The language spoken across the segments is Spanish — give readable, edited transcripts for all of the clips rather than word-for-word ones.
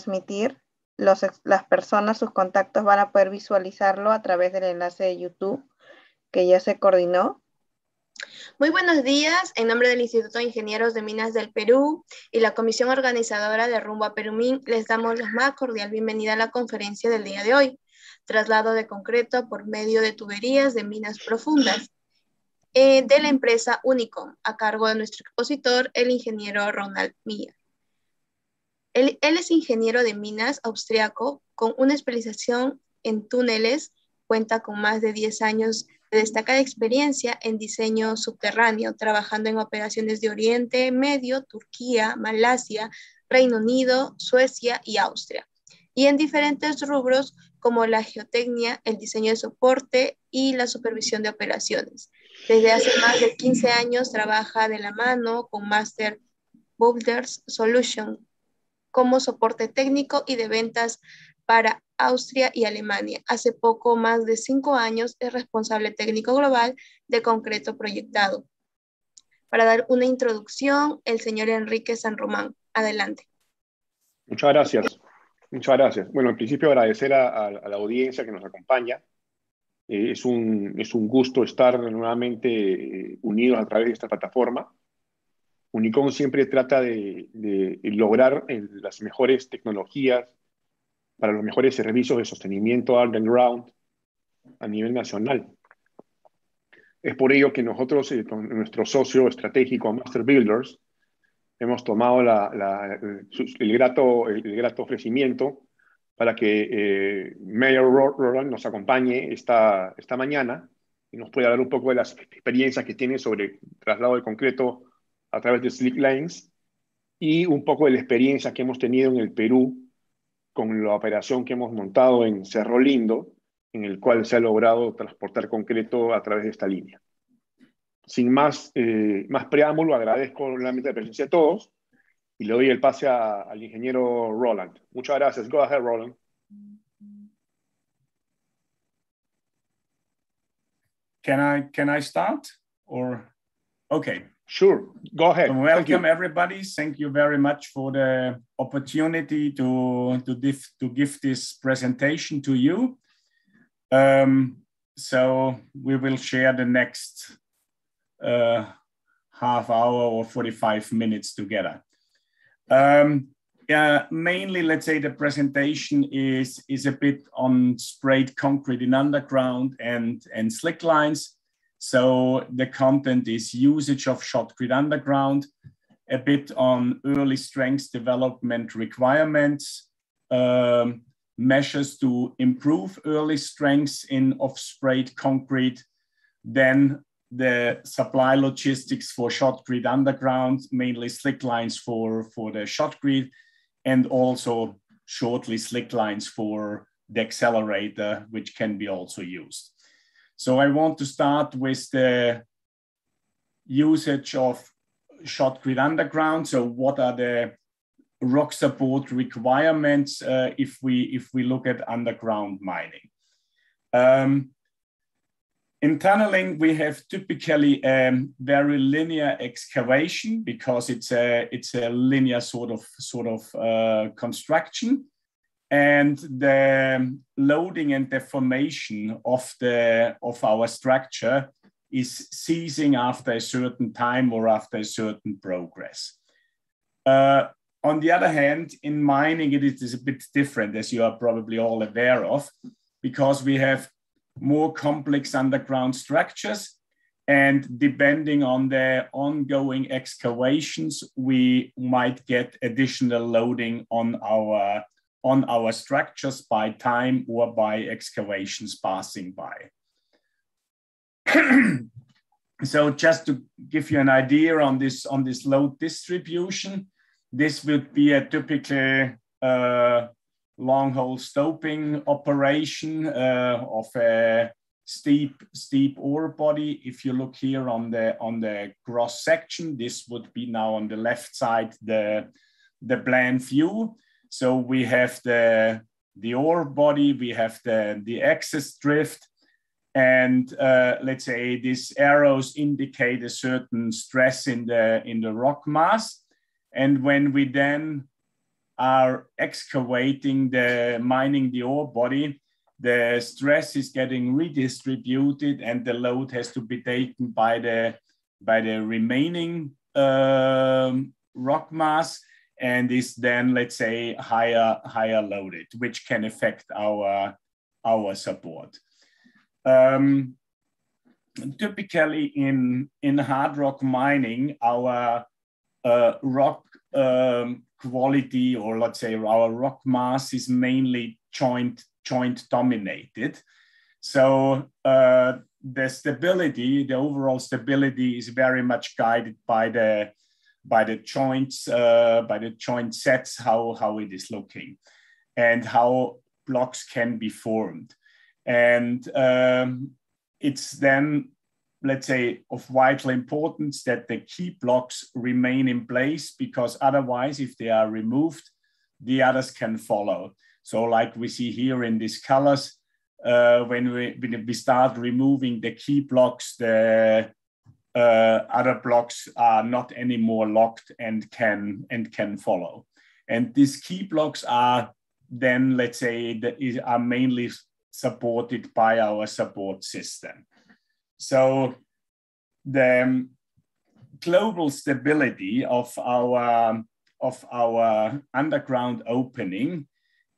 transmitir. Las personas, sus contactos van a poder visualizarlo a través del enlace de YouTube que ya se coordinó. Muy buenos días, en nombre del Instituto de Ingenieros de Minas del Perú y la Comisión Organizadora de Rumbo a Perumín, les damos la más cordial bienvenida a la conferencia del día de hoy, traslado de concreto por medio de tuberías de minas profundas, de la empresa Unicom, a cargo de nuestro expositor, el ingeniero Ronald Miller. Él es ingeniero de minas austriaco con una especialización en túneles, cuenta con más de 10 años de destacada experiencia en diseño subterráneo, trabajando en operaciones de Oriente Medio, Turquía, Malasia, Reino Unido, Suecia y Austria, y en diferentes rubros como la geotecnia, el diseño de soporte y la supervisión de operaciones. Desde hace más de 15 años trabaja de la mano con Master Builders Solution como soporte técnico y de ventas para Austria y Alemania. Hace poco más de 5 años es responsable técnico global de concreto proyectado. Para dar una introducción, el señor Enrique San Román. Adelante. Muchas gracias. Muchas gracias. Bueno, en principio agradecer a la audiencia que nos acompaña. Es un gusto estar nuevamente unidos a través de esta plataforma. Unicom siempre trata de lograr las mejores tecnologías para los mejores servicios de sostenimiento underground a nivel nacional. Es por ello que nosotros, con nuestro socio estratégico Master Builders, hemos tomado el grato ofrecimiento para que Mayor Roland nos acompañe esta mañana y nos pueda dar un poco de las experiencias que tiene sobre traslado de concreto a través de slick lines y un poco de la experiencia que hemos tenido en el Perú con la operación que hemos montado en Cerro Lindo, en el cual se ha logrado transportar concreto a través de esta línea. Sin más preámbulo, agradezco la presencia de todos y le doy el pase al ingeniero Roland. Muchas gracias. Go ahead, Roland. Can I start? Or okay. Sure. Go ahead. So welcome everybody. Thank you very much for the opportunity to give this presentation to you. So we will share the next half hour or 45 minutes together. Mainly, let's say the presentation is a bit on sprayed concrete in underground and slick lines. So the content is usage of shotcrete underground, a bit on early strength development requirements, measures to improve early strengths of sprayed concrete, then the supply logistics for shotcrete underground, mainly slick lines for the shotcrete, and also shortly slick lines for the accelerator, which can be also used. So I want to start with the usage of shotcrete underground. So what are the rock support requirements if we look at underground mining? In tunneling, we have typically very linear excavation because it's a linear sort of construction, and the loading and deformation of our structure is ceasing after a certain time or after a certain progress. On the other hand, in mining, it is a bit different, as you are probably all aware of, because we have more complex underground structures, and depending on the ongoing excavations, we might get additional loading on our structures by time or by excavations passing by. So just to give you an idea on this load distribution, this would be a typical long hole stoping operation of a steep ore body. If you look here on the cross section, this would be now on the left side the plan view. So we have the ore body, we have the axis drift, and let's say these arrows indicate a certain stress in the rock mass. And when we then are excavating mining the ore body, the stress is getting redistributed and the load has to be taken by the remaining rock mass, and is then, let's say, higher loaded, which can affect our support. Typically in hard rock mining, our rock quality, or let's say our rock mass, is mainly joint dominated. So the stability, the overall stability, is very much guided by the joints, by the joint sets, how it is looking, and how blocks can be formed. And it's then, let's say, of vital importance that the key blocks remain in place, because otherwise, if they are removed, the others can follow. So like we see here in these colors, when we start removing the key blocks, the other blocks are not anymore locked and can follow. And these key blocks are then, let's say, are mainly supported by our support system. So the global stability of our underground opening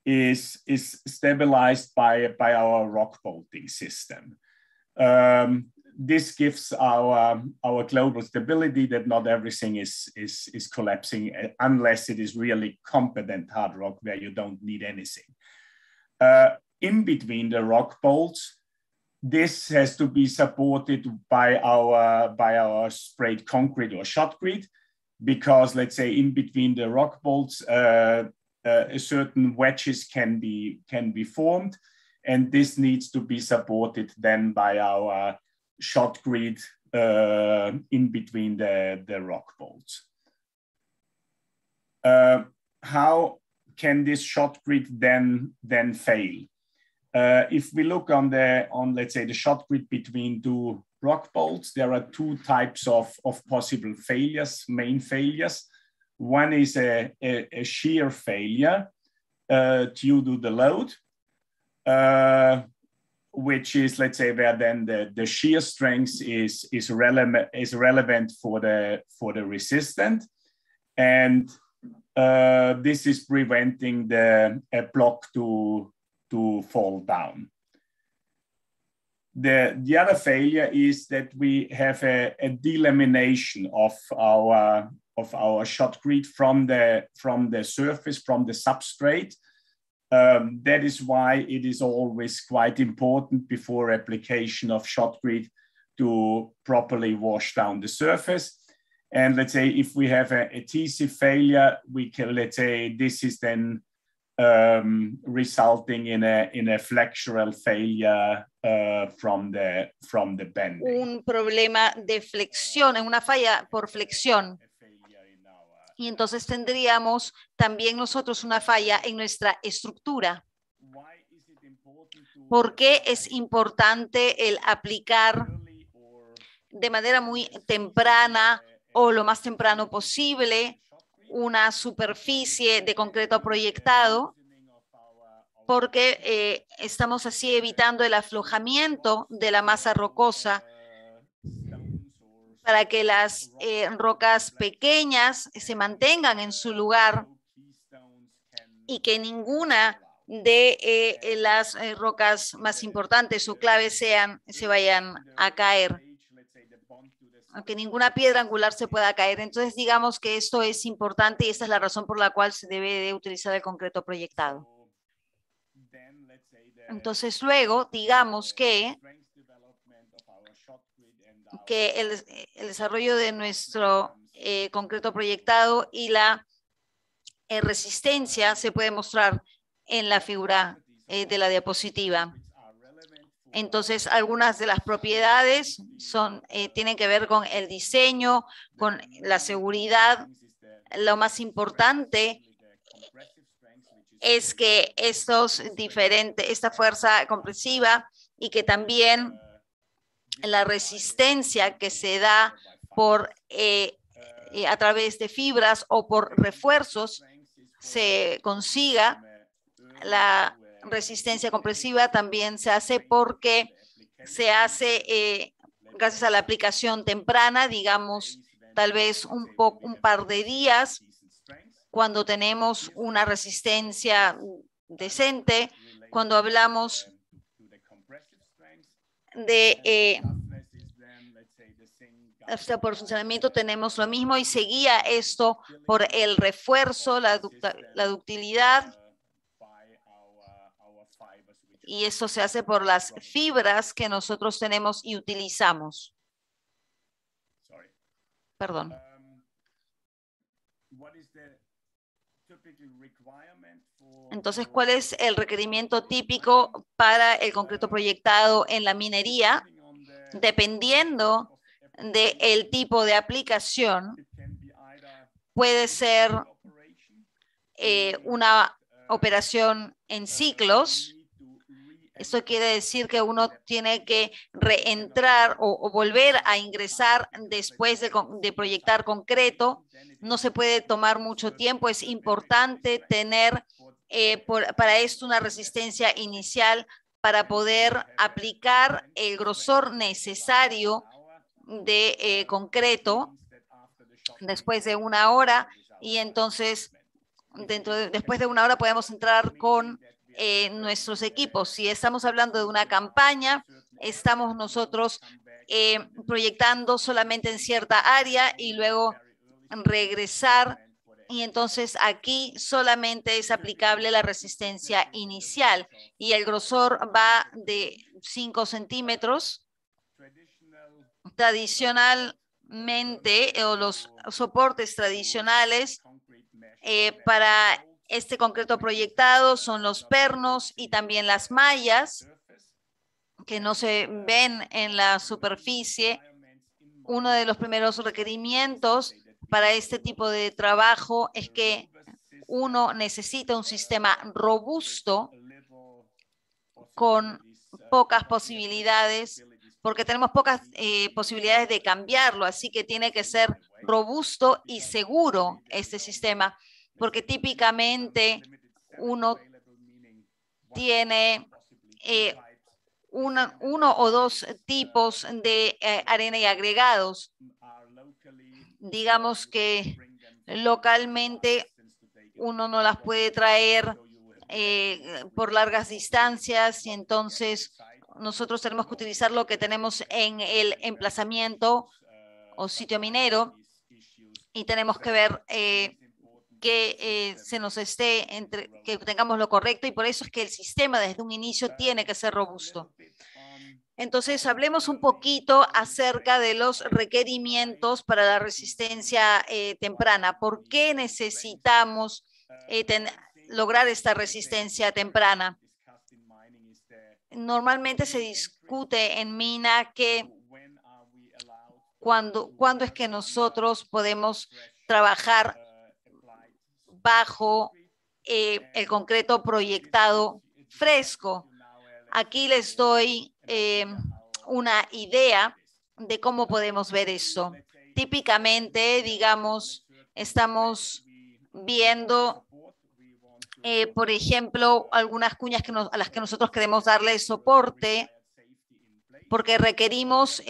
is stabilized by our rock bolting system. This gives our global stability, that not everything is collapsing unless it is really competent hard rock where you don't need anything. In between the rock bolts, this has to be supported by our sprayed concrete or shotcrete, because, let's say, in between the rock bolts, certain wedges can be formed, and this needs to be supported then by our shotcrete in between the rock bolts. How can this shotcrete then fail? If we look on let's say the shotcrete between two rock bolts, there are two types of possible failures, main failures. One is a shear failure due to the load, which is, let's say, where then the shear strength is relevant for the resistant, and this is preventing a block to fall down. The other failure is that we have a delamination of our shotcrete from the surface, from the substrate. That is why it is always quite important before application of shotcrete to properly wash down the surface. And let's say if we have a adhesive failure, we can, let's say, this is then resulting in a flexural failure from the bending. Un problema de flexión, una falla por flexión. Y entonces tendríamos también nosotros una falla en nuestra estructura. ¿Por qué es importante el aplicar de manera muy temprana o lo más temprano posible una superficie de concreto proyectado? Porque estamos así evitando el aflojamiento de la masa rocosa para que las rocas pequeñas se mantengan en su lugar y que ninguna de las rocas más importantes o claves se vayan a caer, aunque ninguna piedra angular se pueda caer. Entonces digamos que esto es importante y esta es la razón por la cual se debe de utilizar el concreto proyectado. Entonces luego digamos que el desarrollo de nuestro concreto proyectado y la resistencia se puede mostrar en la figura de la diapositiva. Entonces, algunas de las propiedades tienen que ver con el diseño, con la seguridad. Lo más importante es que esta fuerza compresiva y que también la resistencia que se da a través de fibras o por refuerzos se consiga la resistencia compresiva, también se hace porque se hace gracias a la aplicación temprana, digamos, tal vez un par de días, cuando tenemos una resistencia decente. Cuando hablamos de hasta por funcionamiento tenemos lo mismo, y seguía esto por el refuerzo, la ductilidad, y eso se hace por las fibras que nosotros tenemos y utilizamos. Perdón. Entonces, ¿cuál es el requerimiento típico para el concreto proyectado en la minería? Dependiendo del tipo de aplicación, puede ser una operación en ciclos. Esto quiere decir que uno tiene que reentrar o volver a ingresar después de proyectar concreto. No se puede tomar mucho tiempo. Es importante tener para esto una resistencia inicial para poder aplicar el grosor necesario de concreto después de una hora, y entonces después de una hora podemos entrar con nuestros equipos. Si estamos hablando de una campaña, estamos nosotros proyectando solamente en cierta área y luego regresar, y entonces aquí solamente es aplicable la resistencia inicial y el grosor va de 5 centímetros. Tradicionalmente, o los soportes tradicionales para este concreto proyectado son los pernos y también las mallas, que no se ven en la superficie. Uno de los primeros requerimientos para este tipo de trabajo es que uno necesita un sistema robusto con pocas posibilidades, porque tenemos pocas posibilidades de cambiarlo, así que tiene que ser robusto y seguro este sistema, porque típicamente uno tiene uno o dos tipos de arena y agregados. Digamos que localmente uno no las puede traer por largas distancias, y entonces nosotros tenemos que utilizar lo que tenemos en el emplazamiento o sitio minero, y tenemos que ver que se nos esté que tengamos lo correcto, y por eso es que el sistema desde un inicio tiene que ser robusto. Entonces, hablemos un poquito acerca de los requerimientos para la resistencia temprana. ¿Por qué necesitamos lograr esta resistencia temprana? Normalmente se discute en mina que cuándo es que nosotros podemos trabajar bajo el concreto proyectado fresco. Aquí les doy una idea de cómo podemos ver eso. Típicamente, digamos, estamos viendo, por ejemplo, algunas cuñas a las que nosotros queremos darle soporte, porque requerimos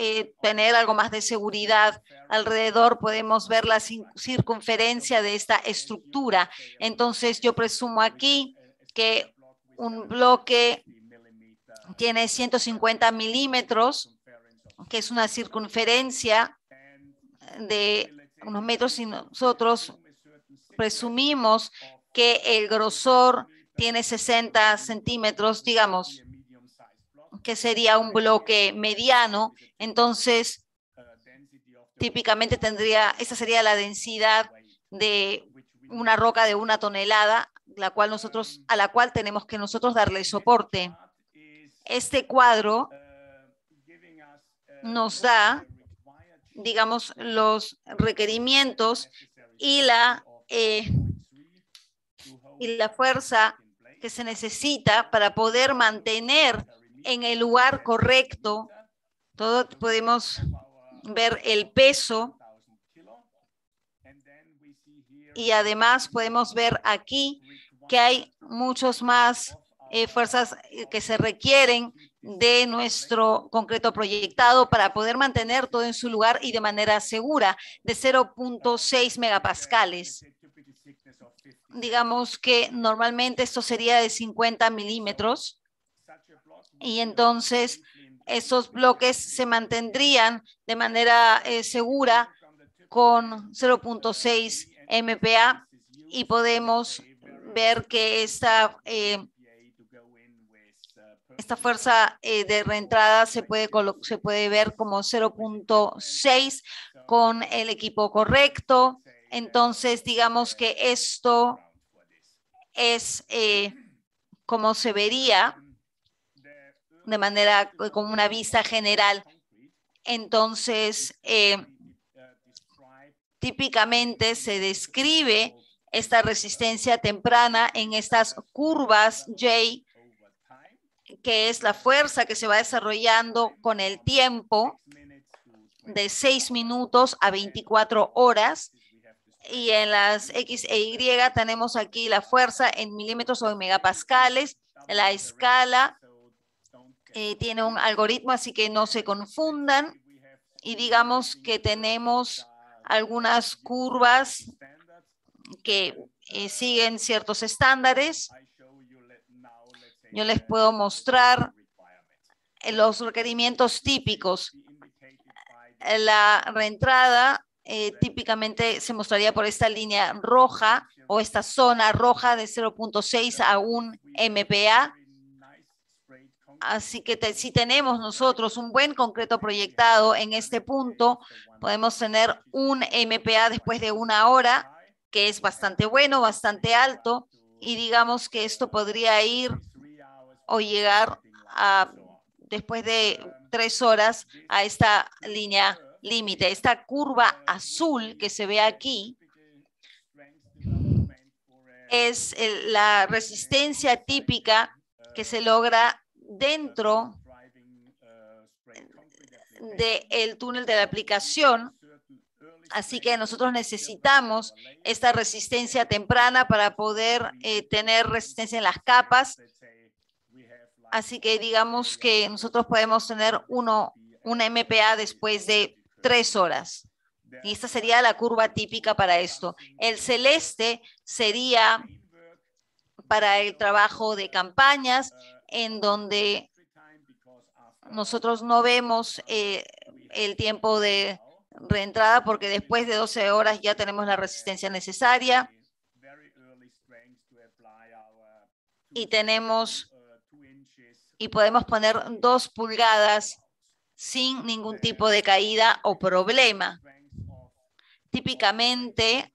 tener algo más de seguridad alrededor. Podemos ver la circunferencia de esta estructura. Entonces, yo presumo aquí que un bloque tiene 150 milímetros, que es una circunferencia de unos metros, y nosotros presumimos que el grosor tiene 60 centímetros, digamos, que sería un bloque mediano. Entonces, típicamente esa sería la densidad de una roca de 1 tonelada, a la cual tenemos que nosotros darle soporte. Este cuadro nos da, digamos, los requerimientos y la fuerza que se necesita para poder mantener en el lugar correcto. Todos podemos ver el peso. y además podemos ver aquí que hay muchos más fuerzas que se requieren de nuestro concreto proyectado para poder mantener todo en su lugar y de manera segura, de 0.6 megapascales. Digamos que normalmente esto sería de 50 milímetros y entonces esos bloques se mantendrían de manera segura con 0.6 MPa y podemos ver que esta fuerza de reentrada se puede ver como 0.6 con el equipo correcto. Entonces, digamos que esto es como se vería de manera como una vista general. Entonces, típicamente se describe esta resistencia temprana en estas curvas J, que es la fuerza que se va desarrollando con el tiempo de 6 minutos a 24 horas. Y en las X e Y tenemos aquí la fuerza en milímetros o en megapascales. La escala tiene un algoritmo, así que no se confundan. Y digamos que tenemos algunas curvas que siguen ciertos estándares. Yo les puedo mostrar los requerimientos típicos. La reentrada típicamente se mostraría por esta línea roja o esta zona roja de 0.6 a 1 MPa. Así que si tenemos nosotros un buen concreto proyectado en este punto, podemos tener un MPa después de 1 hora, que es bastante bueno, bastante alto, y digamos que esto podría ir o llegar a después de 3 horas a esta línea límite. Esta curva azul que se ve aquí es la resistencia típica que se logra dentro del túnel de la aplicación. Así que nosotros necesitamos esta resistencia temprana para poder tener resistencia en las capas. Así que digamos que nosotros podemos tener un MPa después de 3 horas. Y esta sería la curva típica para esto. El celeste sería para el trabajo de campañas, en donde nosotros no vemos el tiempo de reentrada porque después de 12 horas ya tenemos la resistencia necesaria y podemos poner 2 pulgadas sin ningún tipo de caída o problema. Típicamente,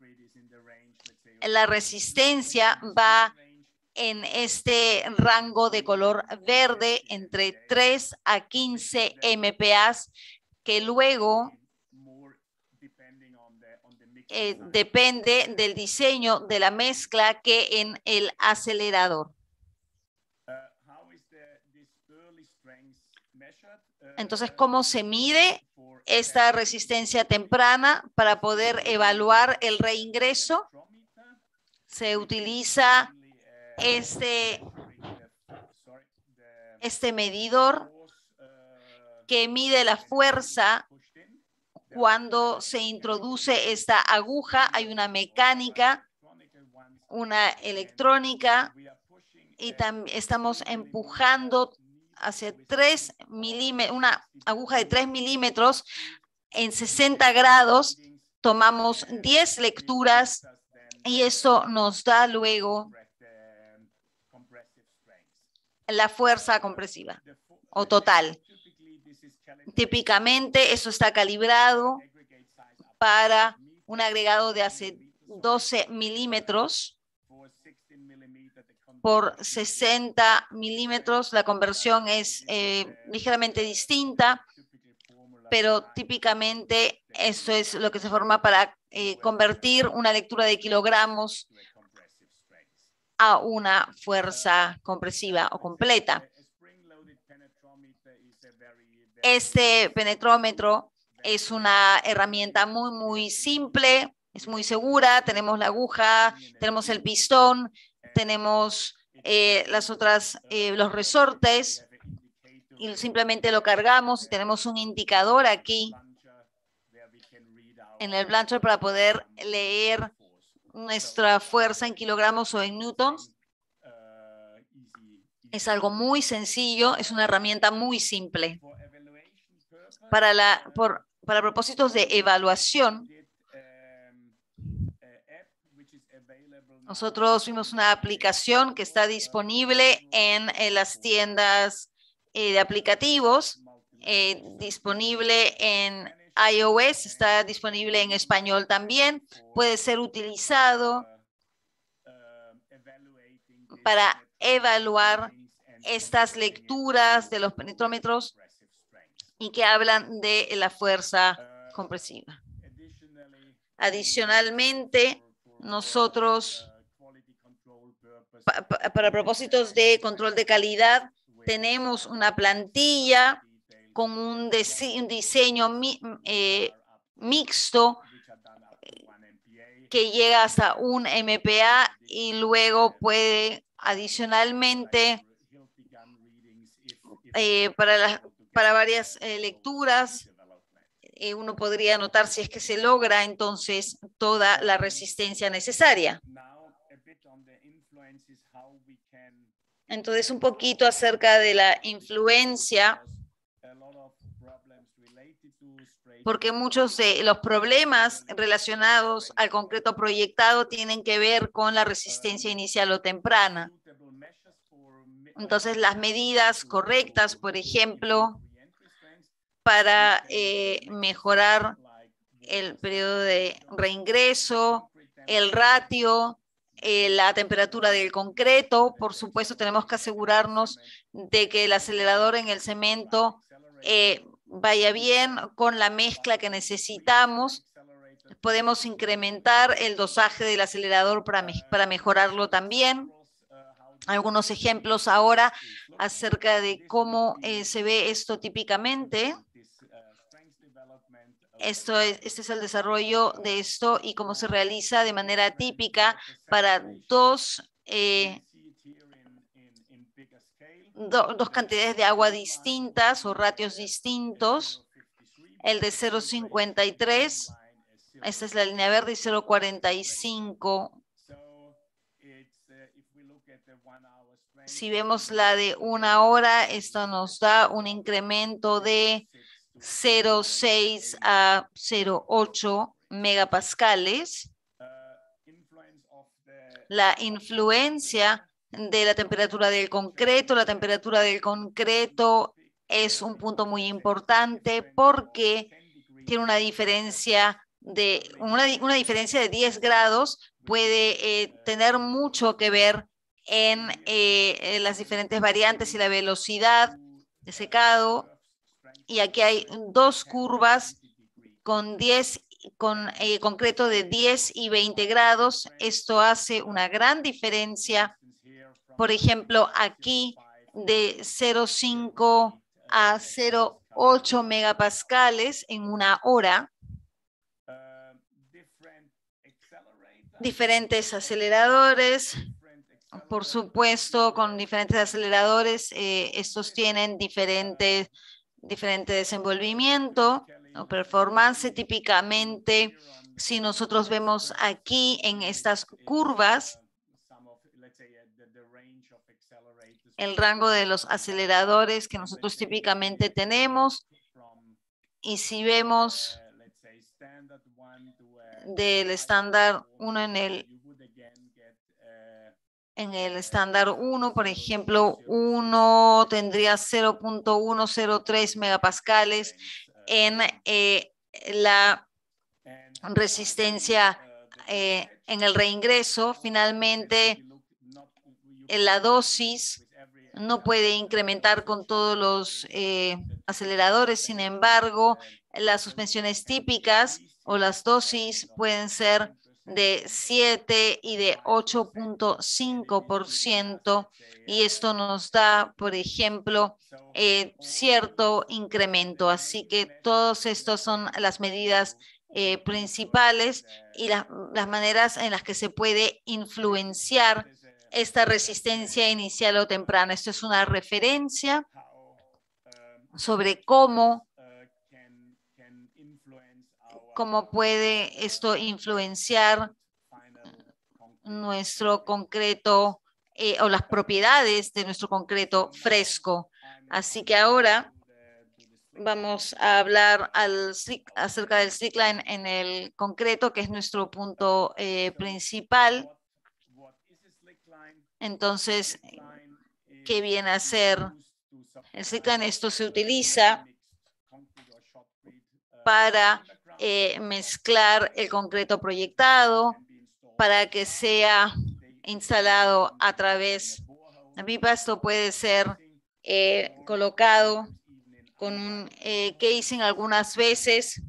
la resistencia va en este rango de color verde entre 3 a 15 MPas, que luego depende del diseño de la mezcla que en el acelerador. Entonces, ¿cómo se mide esta resistencia temprana para poder evaluar el reingreso? Se utiliza este medidor que mide la fuerza cuando se introduce esta aguja. Hay una mecánica, una electrónica, y también estamos empujando hacia 3 milímetros, una aguja de 3 milímetros en 60 grados. Tomamos 10 lecturas y eso nos da luego la fuerza compresiva o total. Típicamente eso está calibrado para un agregado de hace 12 milímetros por 60 milímetros. La conversión es ligeramente distinta, pero típicamente eso es lo que se forma para convertir una lectura de kilogramos a una fuerza compresiva o completa. Este penetrómetro es una herramienta muy simple, es muy segura, tenemos la aguja, tenemos el pistón, tenemos los resortes y simplemente lo cargamos y tenemos un indicador aquí en el plancher para poder leer nuestra fuerza en kilogramos o en newtons. Es algo muy sencillo, es una herramienta muy simple. Para propósitos de evaluación, nosotros vimos una aplicación que está disponible en las tiendas de aplicativos, disponible en iOS, está disponible en español también, puede ser utilizado para evaluar estas lecturas de los penetrómetros y que hablan de la fuerza compresiva. Adicionalmente, nosotros, para propósitos de control de calidad, tenemos una plantilla con un diseño mixto que llega hasta 1 MPa y luego puede adicionalmente para varias lecturas uno podría anotar si es que se logra entonces toda la resistencia necesaria. Entonces un poquito acerca de la influencia, porque muchos de los problemas relacionados al concreto proyectado tienen que ver con la resistencia inicial o temprana. Entonces, las medidas correctas, por ejemplo, para mejorar el periodo de reingreso, el ratio, la temperatura del concreto. Por supuesto, tenemos que asegurarnos de que el acelerador en el cemento vaya bien con la mezcla que necesitamos. Podemos incrementar el dosaje del acelerador para mejorarlo también. Algunos ejemplos ahora acerca de cómo se ve esto típicamente. Este es el desarrollo de esto y cómo se realiza de manera típica para dos cantidades de agua distintas o ratios distintos. El de 0,53, esta es la línea verde, y 0,45. Si vemos la de 1 hora, esto nos da un incremento de 0,6 a 0,8 megapascales. La influencia de la temperatura del concreto. La temperatura del concreto es un punto muy importante porque tiene una diferencia de 10 grados, puede tener mucho que ver en las diferentes variantes y la velocidad de secado. Y aquí hay dos curvas con concreto de 10 y 20 grados. Esto hace una gran diferencia. Por ejemplo, aquí de 0,5 a 0,8 megapascales en 1 hora. Diferentes aceleradores. Por supuesto, con diferentes aceleradores, estos tienen diferente desenvolvimiento o performance. Típicamente, si nosotros vemos aquí en estas curvas, el rango de los aceleradores que nosotros típicamente tenemos, y si vemos del estándar 1 en el estándar 1, por ejemplo, 1 tendría 0,103 megapascales en la resistencia en el reingreso. Finalmente, la dosis no puede incrementar con todos los aceleradores. Sin embargo, las suspensiones típicas o las dosis pueden ser de 7 y de 8,5%, y esto nos da, por ejemplo, cierto incremento. Así que todas estas son las medidas principales y las maneras en las que se puede influenciar esta resistencia inicial o temprana. Esto es una referencia sobre cómo puede esto influenciar nuestro concreto o las propiedades de nuestro concreto fresco. Así que ahora vamos a hablar acerca del slickline en el concreto, que es nuestro punto principal. Entonces, ¿qué viene a ser el slickline? Esto se utiliza para mezclar el concreto proyectado, para que sea instalado a través de pipa. Esto puede ser colocado con un casing algunas veces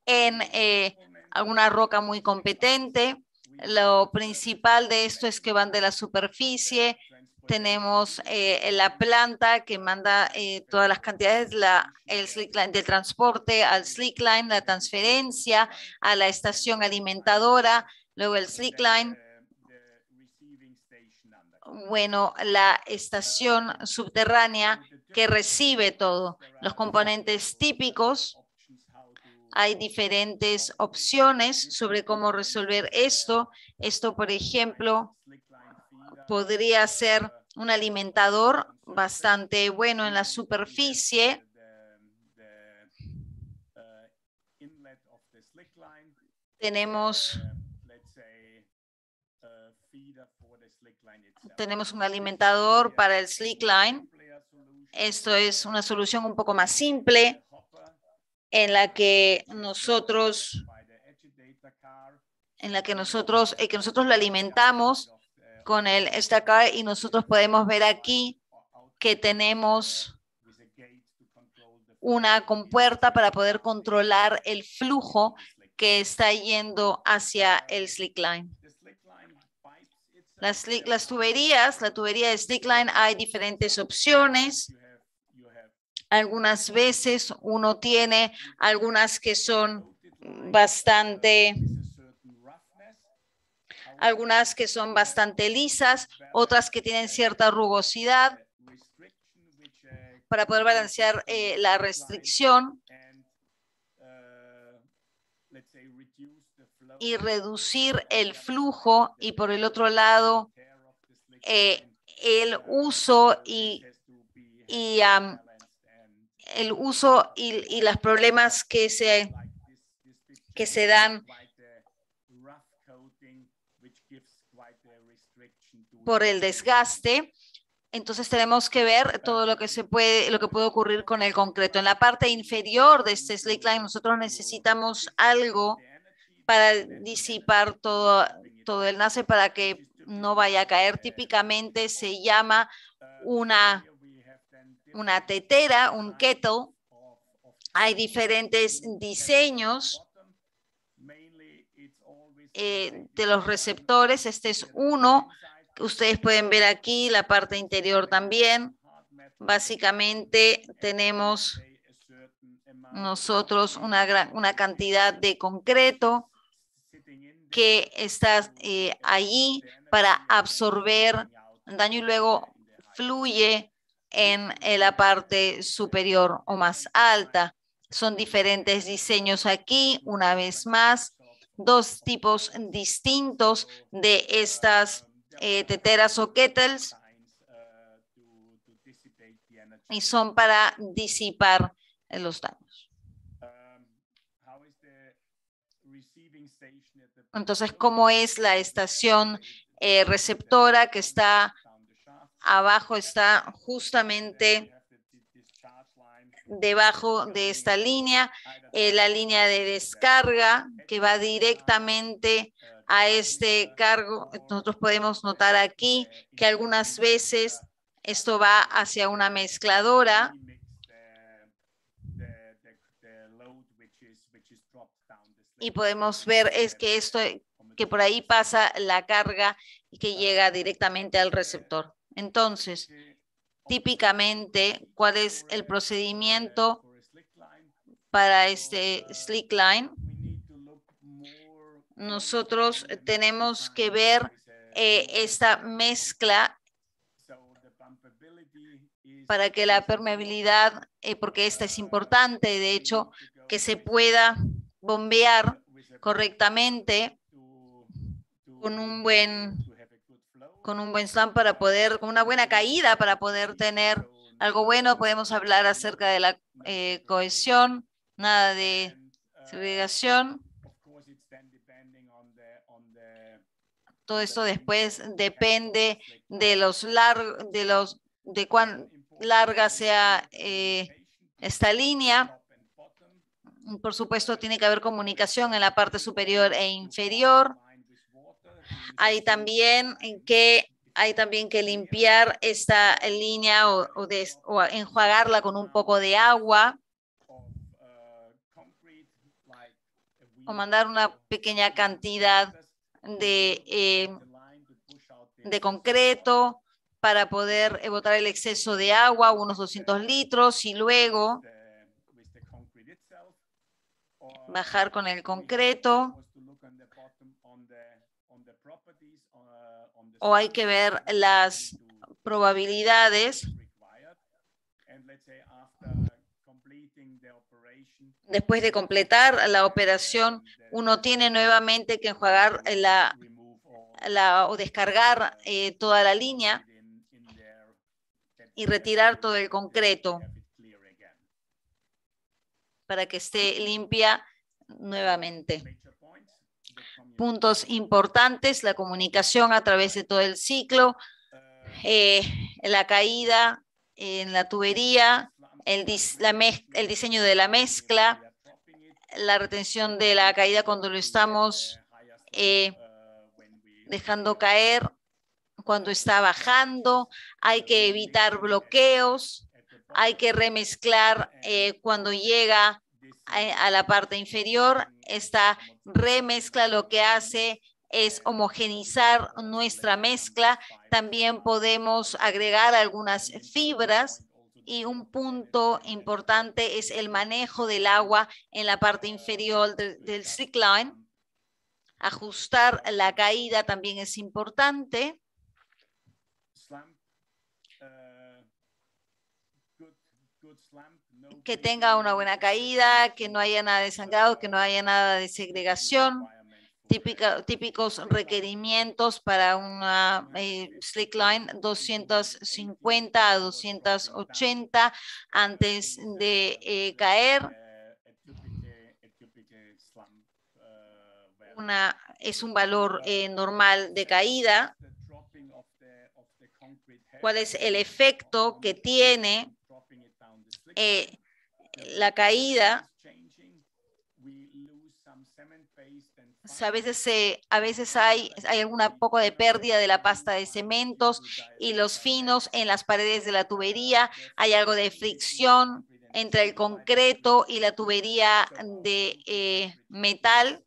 en alguna roca muy competente. Lo principal de esto es que van de la superficie. Tenemos la planta que manda todas las cantidades, el slickline del transporte al slickline, la transferencia a la estación alimentadora, luego el slickline. Bueno, la estación subterránea que recibe todo. Los componentes típicos. Hay diferentes opciones sobre cómo resolver esto. Esto, por ejemplo, podría ser un alimentador bastante bueno en la superficie. Tenemos un alimentador para el slickline. Esto es una solución un poco más simple en la que nosotros lo alimentamos con el Stackcar, y nosotros podemos ver aquí que tenemos una compuerta para poder controlar el flujo que está yendo hacia el slickline. Las tuberías, la tubería de slickline, hay diferentes opciones. Algunas veces uno tiene algunas que son bastante lisas, otras que tienen cierta rugosidad para poder balancear la restricción y reducir el flujo, y por el otro lado el uso y los problemas que se dan por el desgaste. Entonces tenemos que ver todo lo que puede ocurrir con el concreto. En la parte inferior de este slickline nosotros necesitamos algo para disipar todo el NACE para que no vaya a caer. Típicamente se llama una tetera, un kettle. Hay diferentes diseños de los receptores. Este es uno. Ustedes pueden ver aquí la parte interior también. Básicamente tenemos nosotros una cantidad de concreto que está allí para absorber daño y luego fluye en la parte superior o más alta. Son diferentes diseños aquí. Una vez más, dos tipos distintos de estas teteras o kettles, y son para disipar los daños. Entonces, ¿cómo es la estación receptora que está abajo? Está justamente debajo de esta línea, la línea de descarga que va directamente a este cargo. Nosotros podemos notar aquí que algunas veces esto va hacia una mezcladora y podemos ver que por ahí pasa la carga y que llega directamente al receptor. Entonces, típicamente, ¿cuál es el procedimiento para este slickline. Nosotros tenemos que ver esta mezcla para que la permeabilidad, porque esta es importante, de hecho, que se pueda bombear correctamente con un buen slam para poder, con una buena caída para poder tener algo bueno. Podemos hablar acerca de la cohesión, nada de segregación. Todo esto después depende de cuán larga sea esta línea. Por supuesto, tiene que haber comunicación en la parte superior e inferior. Hay también que limpiar esta línea o enjuagarla con un poco de agua o mandar una pequeña cantidad de concreto para poder botar el exceso de agua, unos 200 litros, y luego bajar con el concreto. O hay que ver las probabilidades. Después de completar la operación, uno tiene nuevamente que enjuagar o descargar toda la línea y retirar todo el concreto para que esté limpia nuevamente. Puntos importantes: la comunicación a través de todo el ciclo, la caída en la tubería, el diseño de la mezcla, la retención de la caída cuando lo estamos dejando caer, cuando está bajando. Hay que evitar bloqueos, hay que remezclar cuando llega a la parte inferior. Esta remezcla lo que hace es homogenizar nuestra mezcla. También podemos agregar algunas fibras, y un punto importante es el manejo del agua en la parte inferior del slickline. Ajustar la caída también es importante. Que tenga una buena caída, que no haya nada de sangrado, que no haya nada de segregación. Típicos requerimientos para una slickline: 250 a 280 antes de caer. Es un valor normal de caída. ¿Cuál es el efecto que tiene la caída? A veces hay alguna poco de pérdida de la pasta de cementos y los finos en las paredes de la tubería. Hay algo de fricción entre el concreto y la tubería de metal,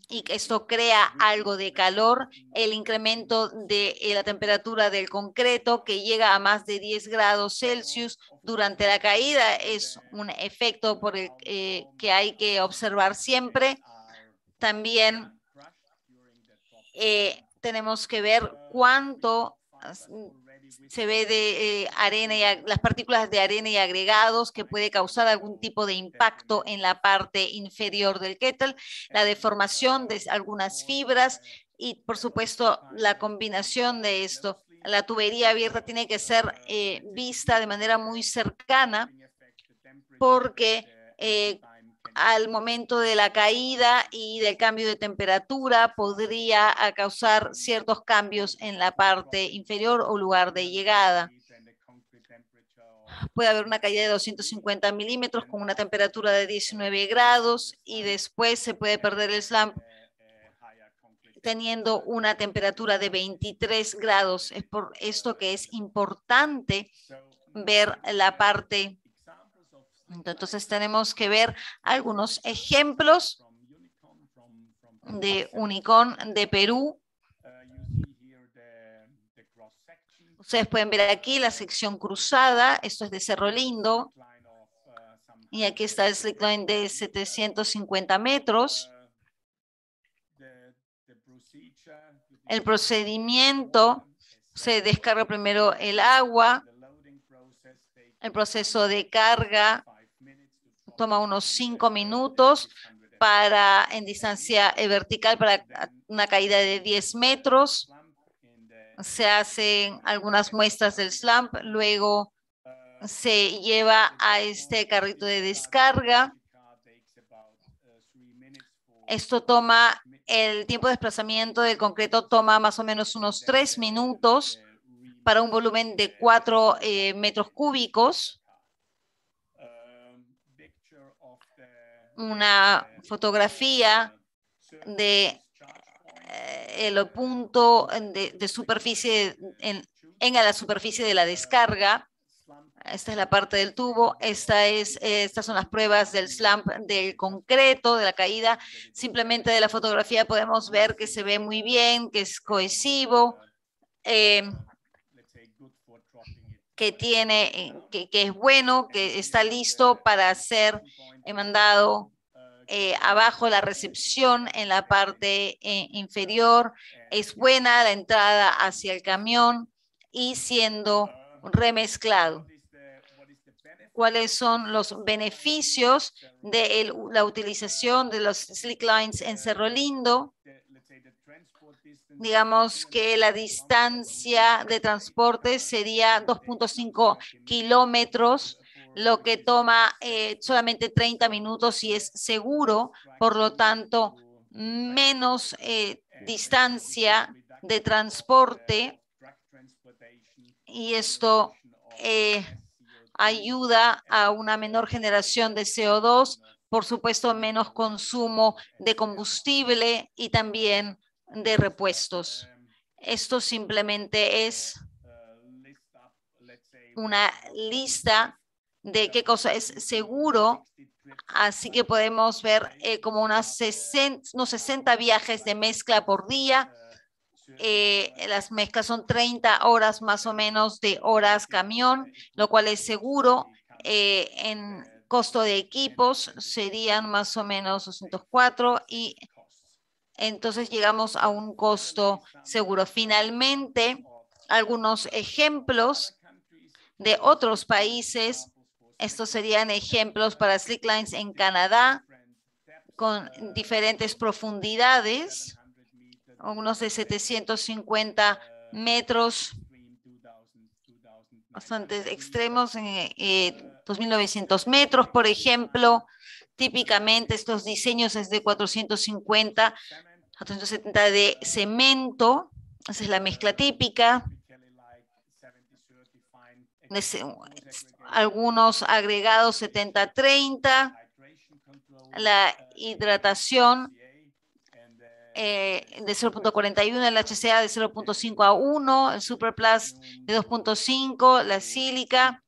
y esto crea algo de calor. El incremento de la temperatura del concreto, que llega a más de 10 grados Celsius durante la caída, es un efecto por el que hay que observar siempre. También tenemos que ver cuánto se ve de arena y las partículas de arena y agregados, que puede causar algún tipo de impacto en la parte inferior del kettle, la deformación de algunas fibras y, por supuesto, la combinación de esto. La tubería abierta tiene que ser vista de manera muy cercana, porque al momento de la caída y del cambio de temperatura podría causar ciertos cambios en la parte inferior o lugar de llegada. Puede haber una caída de 250 milímetros con una temperatura de 19 grados y después se puede perder el slump teniendo una temperatura de 23 grados. Es por esto que es importante ver la parte. Entonces tenemos que ver algunos ejemplos de Unicon de Perú. Ustedes pueden ver aquí la sección cruzada. Esto es de Cerro Lindo. Y aquí está el slickline de 750 metros. El procedimiento: se descarga primero el agua. El proceso de carga toma unos 5 minutos en distancia vertical para una caída de 10 metros. Se hacen algunas muestras del slump, luego se lleva a este carrito de descarga. Esto toma, el tiempo de desplazamiento del concreto toma más o menos unos 3 minutos para un volumen de 4 metros cúbicos. Una fotografía de el punto de superficie en la superficie de la descarga. Esta es la parte del tubo. Estas son las pruebas del slump del concreto, de la caída. Simplemente de la fotografía podemos ver que se ve muy bien, que es cohesivo, que es bueno, que está listo para ser mandado abajo. La recepción en la parte inferior es buena, la entrada hacia el camión y siendo remezclado. ¿Cuáles son los beneficios de la utilización de los slicklines en Cerro Lindo? Digamos que la distancia de transporte sería 2.5 kilómetros, lo que toma solamente 30 minutos y es seguro, por lo tanto, menos distancia de transporte, y esto ayuda a una menor generación de CO2, por supuesto, menos consumo de combustible y también de repuestos. Esto simplemente es una lista de qué cosa es seguro, así que podemos ver como unos 60 viajes de mezcla por día. Las mezclas son 30 horas más o menos de horas camión, lo cual es seguro. En costo de equipos serían más o menos 204 y entonces llegamos a un costo seguro. Finalmente, algunos ejemplos de otros países. Estos serían ejemplos para slicklines en Canadá con diferentes profundidades, unos de 750 metros, bastante extremos, en 2.900 metros, por ejemplo. Típicamente estos diseños es de 450 a 370 de cemento. Esa es la mezcla típica. Algunos agregados 70-30. La hidratación de 0.41, el HCA de 0.5 a 1, el Superplast de 2.5, la sílica,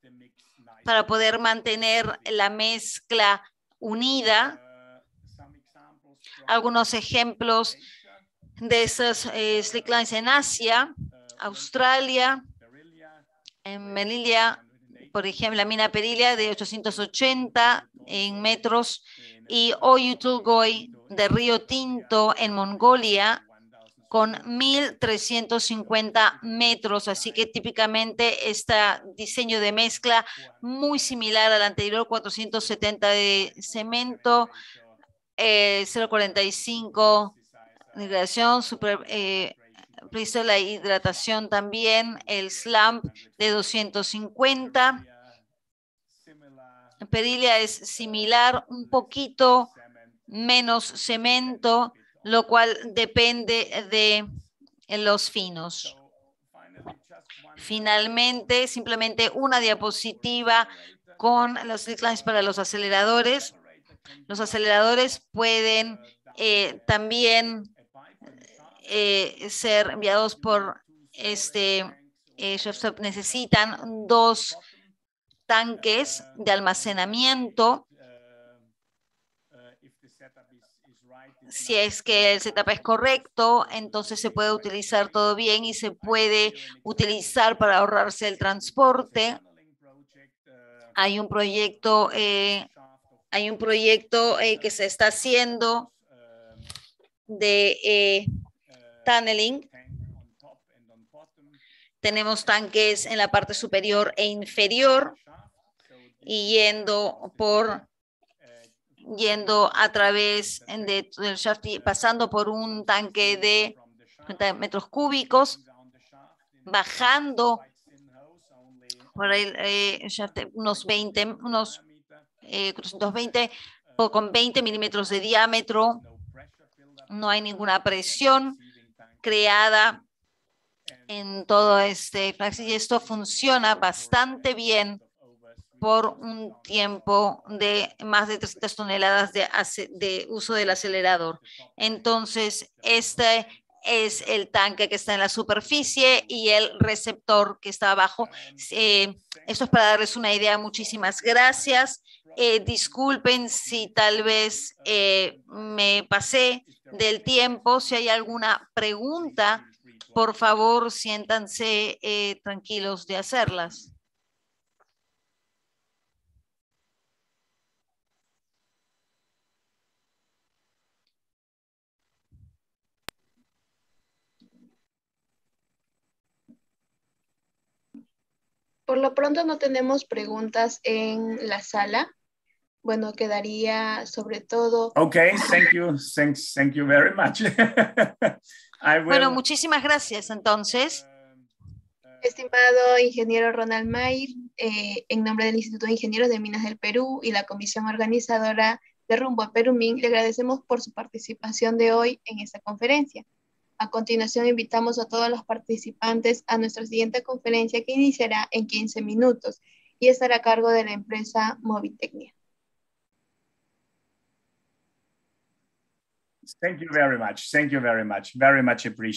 para poder mantener la mezcla unida. Algunos ejemplos de esos slicklines en Asia, Australia, en Melilla, por ejemplo, la mina Perilia de 880 en metros, y Oyu Tolgoi de Río Tinto en Mongolia con 1.350 metros. Así que típicamente este diseño de mezcla muy similar al anterior, 470 de cemento, 0.45 de hidratación, la hidratación también, el slump de 250. Perilia es similar, un poquito menos cemento, lo cual depende de los finos. Finalmente, simplemente una diapositiva con los slicklines para los aceleradores. Los aceleradores pueden también ser enviados por ShopStop. Necesitan 2 tanques de almacenamiento. Si es que el setup es correcto, entonces se puede utilizar todo bien y se puede utilizar para ahorrarse el transporte. Hay un proyecto Hay un proyecto que se está haciendo de tunneling. Tenemos tanques en la parte superior e inferior y yendo a través del shaft, pasando por un tanque de 50 metros cúbicos, bajando por el shaft unos 420 con 20 milímetros de diámetro. No hay ninguna presión creada en todo este flax y esto funciona bastante bien por un tiempo de más de 300 toneladas de uso del acelerador. Entonces, este es el tanque que está en la superficie y el receptor que está abajo. Esto es para darles una idea. Muchísimas gracias. Disculpen si tal vez me pasé del tiempo. Si hay alguna pregunta, por favor, siéntanse tranquilos de hacerlas. Por lo pronto no tenemos preguntas en la sala. Bueno, quedaría sobre todo... Okay, thank you very much. Bueno, muchísimas gracias entonces. Estimado ingeniero Ronald Mayr, en nombre del Instituto de Ingenieros de Minas del Perú y la comisión organizadora de Rumbo a Perumín, le agradecemos por su participación de hoy en esta conferencia. A continuación, invitamos a todos los participantes a nuestra siguiente conferencia que iniciará en 15 minutos y estará a cargo de la empresa Movitecnia. Thank you very much. Thank you very much. Very much appreciated.